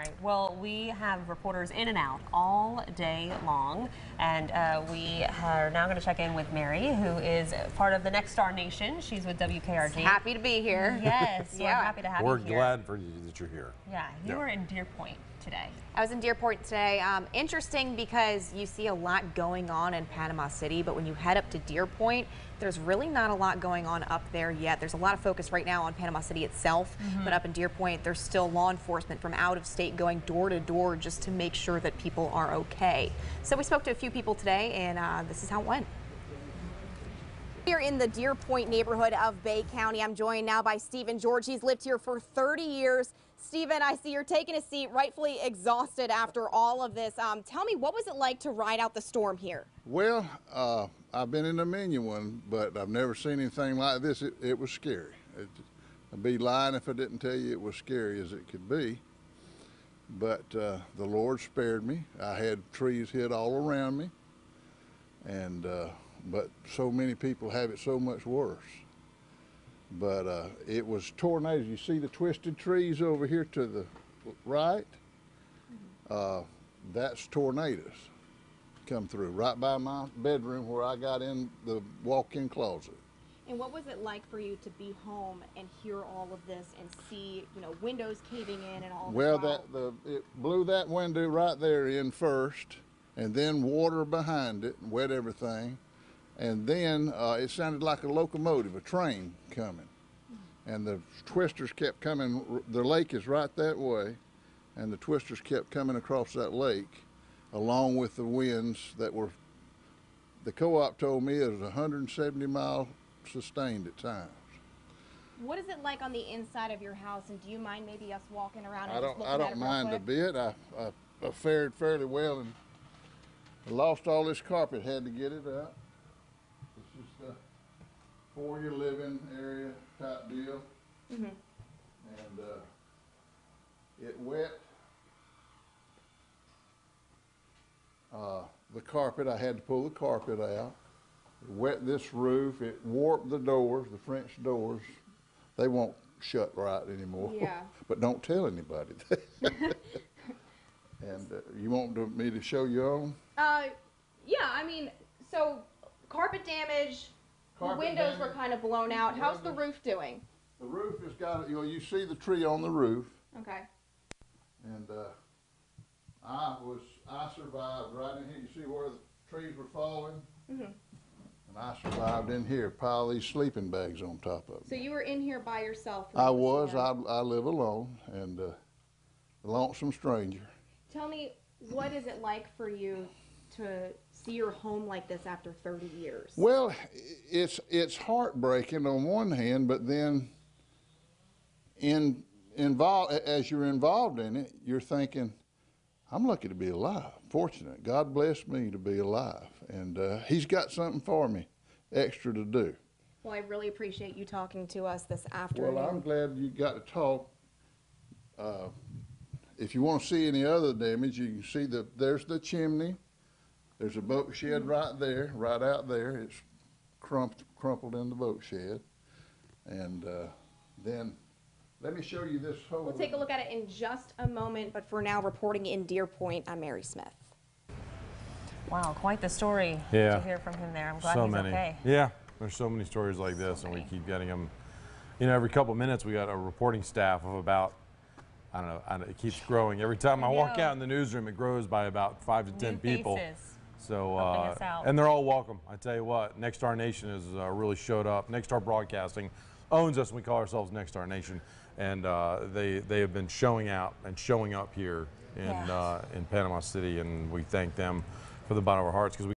right. Well, we have reporters in and out all day long, and we are now going to check in with Mary, who is part of the Next Star Nation. She's with WKRG. Happy to be here. Yes, so yeah. I'm happy to have you We're here. glad for you that you're here. Yeah, you were in Deerpoint today. I was in Deerpoint today. Interesting because you see a lot going on in Panama City, but when you head up to Deerpoint, there's really not a lot going on up there yet. There's a lot of focus right now on Panama City itself, but up in Deerpoint, there's still law enforcement from out of state going door to door just to make sure that people are okay. So we spoke to a few people today, and this is how it went. Here in the Deerpoint neighborhood of Bay County, I'm joined now by Stephen George. He's lived here for 30 years. Stephen, I see you're taking a seat, rightfully exhausted after all of this. Tell me, what was it like to ride out the storm here? Well, I've been in a mini one, but I've never seen anything like this. It was scary. I'd be lying if I didn't tell you it was scary as it could be. But the Lord spared me. I had trees hit all around me, and but so many people have it so much worse. But it was tornadoes. You see the twisted trees over here to the right? That's tornadoes come through right by my bedroom where I got in the walk-in closet. And what was it like for you to be home and hear all of this and see, you know, windows caving in and all Well, that? it blew that window right there in first, and then water behind it and wet everything. And then it sounded like a locomotive, a train coming. And the twisters kept coming. The lake is right that way, and the twisters kept coming across that lake along with the winds that were, the co-op told me it was 170 mile sustained at times. What is it like on the inside of your house, and do you mind maybe us walking around and I don't mind a bit. I fared fairly well, and I lost all this carpet, had to get it up. It's just a for-your living area type deal. And it wet the carpet. I had to pull the carpet out. It wet this roof. It warped the doors, the French doors. They won't shut right anymore. Yeah. But don't tell anybody that. And you want me to show you on? Yeah, I mean, so carpet damage, the windows were kind of blown out. How's the roof doing? The roof has got, you see the tree on the roof. Okay. And I survived right in here. You see where the trees were falling? And I survived in here, pile these sleeping bags on top of it. So you were in here by yourself? I was. I live alone, and a lonesome stranger. Tell me, what is it like for you to see your home like this after 30 years? Well, it's heartbreaking on one hand, but then as you're involved in it, you're thinking, I'm lucky to be alive, fortunate. God blessed me to be alive, and He's got something for me extra to do. Well, I really appreciate you talking to us this afternoon. Well, I'm glad you got to talk. If you want to see any other damage, you can see there's the chimney. There's a boat shed right there, right out there. It's crumpled in the boat shed. And then let me show you this whole... We'll take a look at it in just a moment, but for now, reporting in Deerpoint, I'm Mary Smith. Wow, quite the story to hear from him there. I'm glad he's okay. Yeah, there's so many stories like this, and we keep getting them. You know, every couple of minutes we got a reporting staff of about, I don't know, it keeps growing. Every time I walk out in the newsroom, it grows by about 5 to 10 people. So, and they're all welcome. I tell you what, Next Star Nation has really showed up. Next Star Broadcasting owns us, and we call ourselves Next Star Nation. And they have been showing out and showing up here in Panama City, and we thank them from the bottom of our hearts, because we